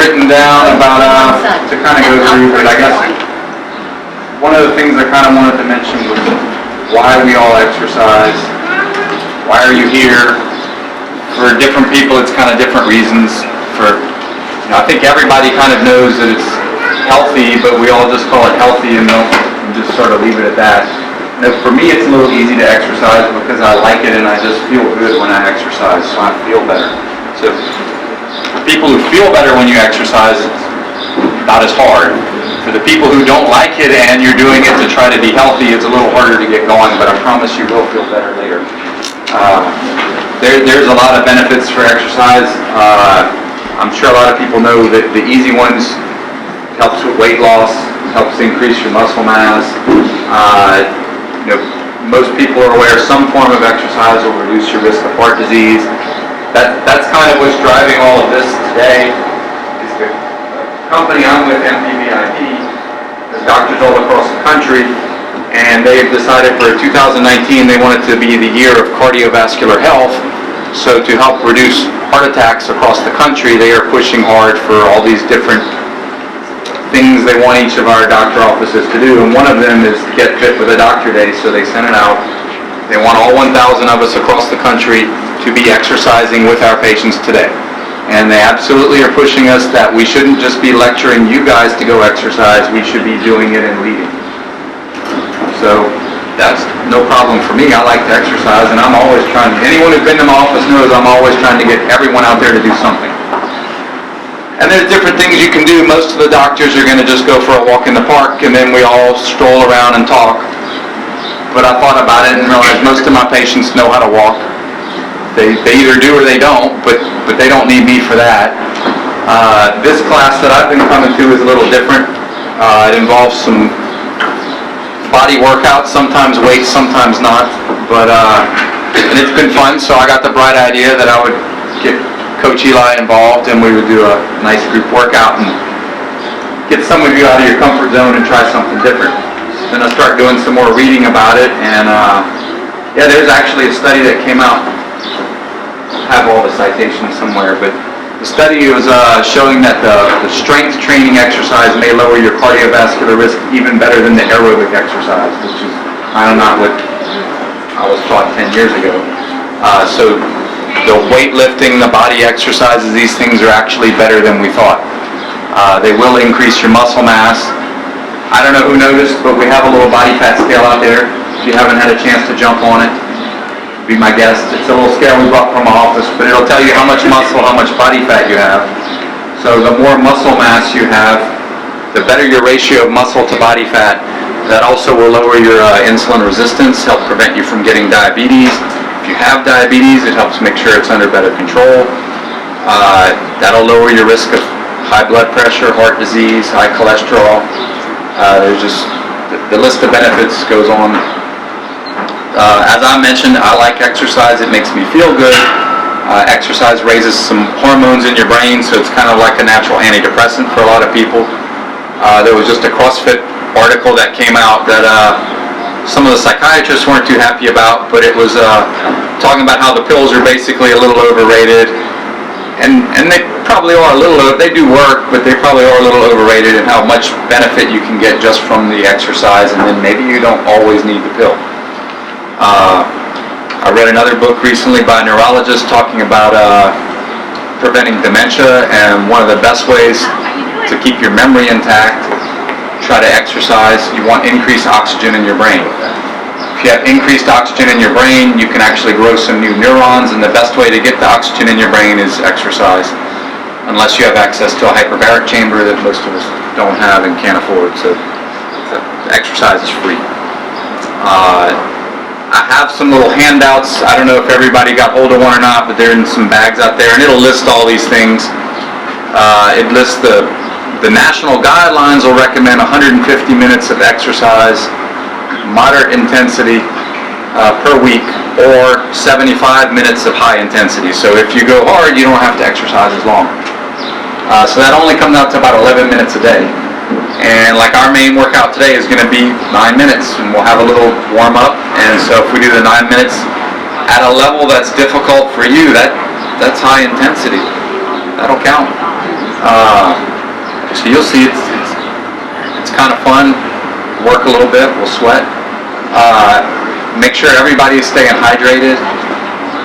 written down about to kind of go through, but I guess one of the things I kind of wanted to mention was why we all exercise. Why are you here? For different people, it's kind of different reasons. I think everybody kind of knows that it's healthy, but we all just call it healthy and just sort of leave it at that. For me, it's a little easy to exercise because I like it and I just feel good when I exercise, so I feel better. So for people who feel better when you exercise, it's not as hard. For the people who don't like it and you're doing it to try to be healthy, it's a little harder to get going, but I promise you will feel better later. There's a lot of benefits for exercise. I'm sure a lot of people know that the easy ones helps with weight loss, helps increase your muscle mass. Most people are aware some form of exercise will reduce your risk of heart disease. That's kind of what's driving all of this today. Is the company I'm with, MyMDVIP, has doctors all across the country, and they've decided for 2019 they want it to be the year of cardiovascular health. So to help reduce heart attacks across the country, they are pushing hard for all these different things they want each of our doctor offices to do, and one of them is Get Fit with a Doctor Day, so they sent it out. They want all 1,000 of us across the country to be exercising with our patients today. And they absolutely are pushing us that we shouldn't just be lecturing you guys to go exercise, we should be doing it and leading. So that's no problem for me. I like to exercise, and I'm always trying. Anyone who's been to my office knows I'm always trying to get everyone out there to do something. And there's different things you can do. Most of the doctors are going to just go for a walk in the park, and then we all stroll around and talk. But I thought about it and realized most of my patients know how to walk. They either do or they don't, but they don't need me for that. This class that I've been coming to is a little different. It involves some body workouts, sometimes weights, sometimes not. But and it's been fun, so I got the bright idea that I would get Coach Eli involved and we would do a nice group workout and get some of you out of your comfort zone and try something different. Then I start doing some more reading about it, and there's actually a study that came out. I have all the citations somewhere, but the study was showing that the strength training exercise may lower your cardiovascular risk even better than the aerobic exercise, which is kind of not what I was taught 10 years ago. So the weightlifting, the body exercises, these things are actually better than we thought. They will increase your muscle mass. I don't know who noticed, but we have a little body fat scale out there. If you haven't had a chance to jump on it, be my guest. It's a little scale we bought from my office, but it'll tell you how much muscle, how much body fat you have. So the more muscle mass you have, the better your ratio of muscle to body fat. That also will lower your insulin resistance, help prevent you from getting diabetes. If you have diabetes, it helps make sure it's under better control. That'll lower your risk of high blood pressure, heart disease, high cholesterol. There's just, the list of benefits goes on. As I mentioned, I like exercise. It makes me feel good. Exercise raises some hormones in your brain, so it's kind of like a natural antidepressant for a lot of people. There was just a CrossFit article that came out that some of the psychiatrists weren't too happy about, but it was talking about how the pills are basically a little overrated. And they probably are a little, they do work, but they probably are a little overrated, and how much benefit you can get just from the exercise, and then maybe you don't always need the pill. I read another book recently by a neurologist talking about preventing dementia, and one of the best ways to keep your memory intact, try to exercise. You want increased oxygen in your brain. If you have increased oxygen in your brain, you can actually grow some new neurons, and the best way to get the oxygen in your brain is exercise, unless you have access to a hyperbaric chamber that most of us don't have and can't afford, so exercise is free. I have some little handouts. I don't know if everybody got hold of one or not, but they're in some bags out there, and it'll list all these things. It lists the national guidelines will recommend 150 minutes of exercise, moderate intensity per week, or 75 minutes of high intensity. So if you go hard, you don't have to exercise as long. So that only comes out to about 11 minutes a day. And like our main workout today is going to be 9 minutes, and we'll have a little warm up. And so if we do the 9 minutes at a level that's difficult for you, that's high intensity. That'll count. So you'll see it's kind of fun. Work a little bit, we'll sweat. Make sure everybody is staying hydrated.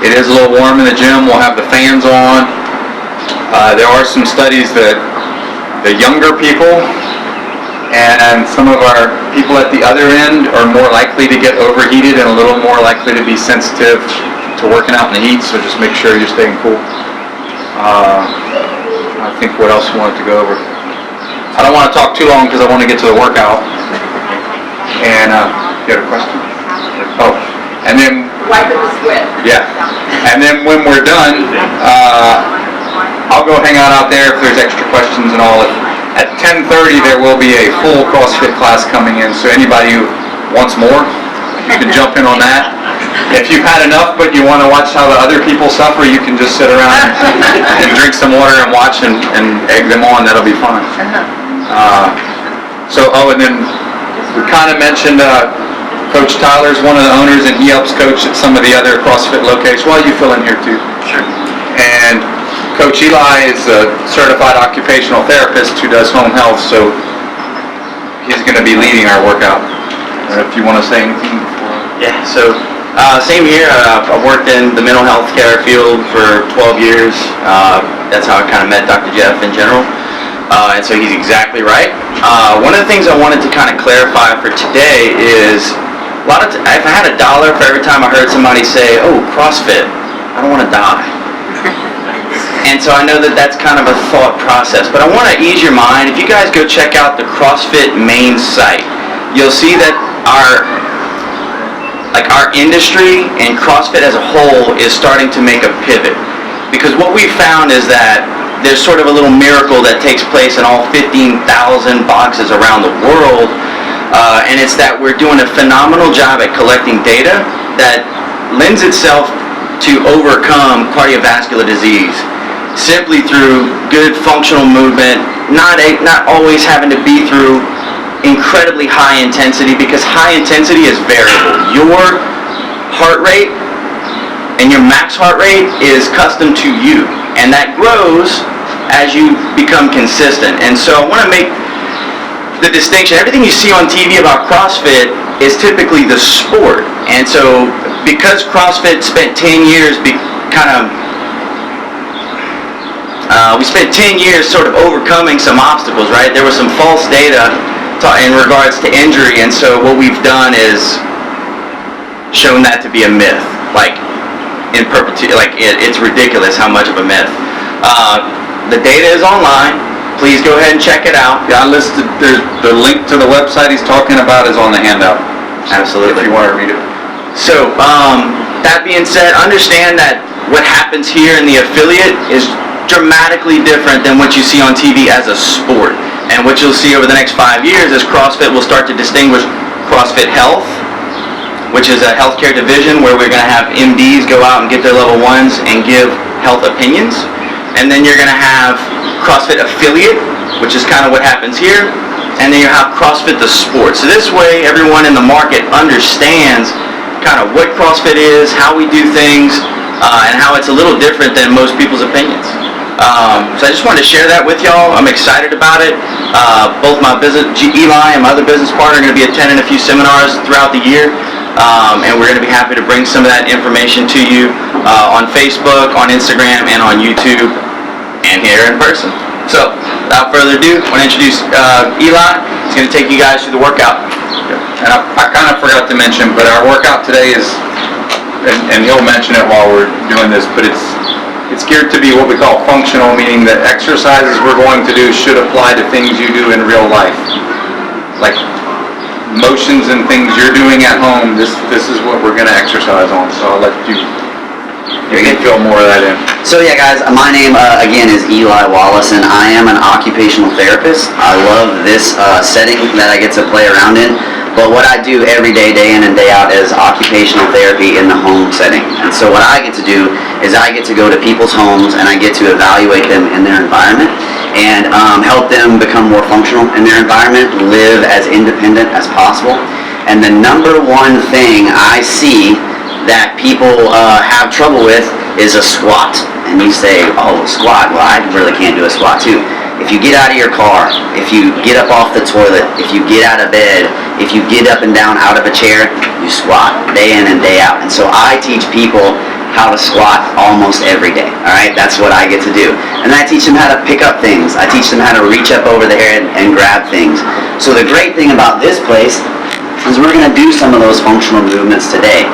It is a little warm in the gym. We'll have the fans on. There are some studies that the younger people and some of our people at the other end are more likely to get overheated and a little more likely to be sensitive to working out in the heat, so just make sure you're staying cool. I think what else we wanted to go over. I don't want to talk too long because I want to get to the workout. And you had a question? Oh, and then wipe it with sweat. Yeah, and then when we're done, I'll go hang out there if there's extra questions and all. At 10:30 there will be a full CrossFit class coming in, so anybody who wants more, you can jump in on that. If you've had enough but you want to watch how the other people suffer, you can just sit around and drink some water and watch and egg them on. That'll be fun. And then we kind of mentioned Coach Tyler's one of the owners, and he helps coach at some of the other CrossFit locations. Well, you fill in here too. Sure. And Coach Eli is a certified occupational therapist who does home health, so he's going to be leading our workout. I don't know if you want to say anything. Yeah, so same here. I've worked in the mental health care field for 12 years. That's how I kind of met Dr.Geoff in general. And so he's exactly right. One of the things I wanted to kind of clarify for today is if I had $1 for every time I heard somebody say, "Oh, CrossFit, I don't want to die." And so I know that that's kind of a thought process, but I want to ease your mind. If you guys go check out the CrossFit main site, you'll see that our industry and CrossFit as a whole is starting to make a pivot. Because what we found is that there's sort of a little miracle that takes place in all 15,000 boxes around the world, and it's that we're doing a phenomenal job at collecting data that lends itself to overcome cardiovascular disease simply through good functional movement, not always having to be through incredibly high intensity, because high intensity is variable. Your heart rate and your max heart rate is custom to you, and that grows as you become consistent. And so I want to make the distinction. Everything you see on TV about CrossFit is typically the sport. And so because CrossFit spent 10 years we spent 10 years sort of overcoming some obstacles, right? There was some false data in regards to injury, and so what we've done is shown that to be a myth, like in perpetuity. Like it's ridiculous how much of a myth. The data is online. Please go ahead and check it out. Yeah, there's the link to the website he's talking about is on the handout. Absolutely. If you want to read it. So, that being said, understand that what happens here in the affiliate is dramatically different than what you see on TV as a sport. And what you'll see over the next 5 years is CrossFit will start to distinguish CrossFit Health, which is a healthcare division where we're going to have MDs go out and get their level 1s and give health opinions. And then you're going to have CrossFit Affiliate, which is kind of what happens here. And then you have CrossFit the sport. So this way everyone in the market understands kind of what CrossFit is, how we do things, and how it's a little different than most people's opinions. So I just wanted to share that with y'all. I'm excited about it. Both my Eli and my other business partner are going to be attending a few seminars throughout the year. And we're going to be happy to bring some of that information to you on Facebook, on Instagram, and on YouTube, and here in person. So, without further ado, I want to introduce Eli. He's going to take you guys through the workout. And I kind of forgot to mention, but our workout today is, and he'll mention it while we're doing this, but it's geared to be what we call functional, meaning that exercises we're going to do should apply to things you do in real life. Like motions and things you're doing at home, this is what we're going to exercise on. So I'll let you can fill more of that in. So yeah guys, my name again is Eli Wallace, and I am an occupational therapist. I love this setting that I get to play around in, but what I do every day, day in and day out, is occupational therapy in the home setting. And so what I get to do is I get to go to people's homes and I get to evaluate them in their environment and help them become more functional in their environment, live as independent as possible. And the number one thing I see that people have trouble with is a squat. And you say, oh, squat, well I really can't do a squat too. If you get out of your car, if you get up off the toilet, if you get out of bed, if you get up and down out of a chair, you squat day in and day out. And so I teach people how to squat almost every day. All right, that's what I get to do. And I teach them how to pick up things. I teach them how to reach up over the head and grab things. So the great thing about this place is we're going to do some of those functional movements today.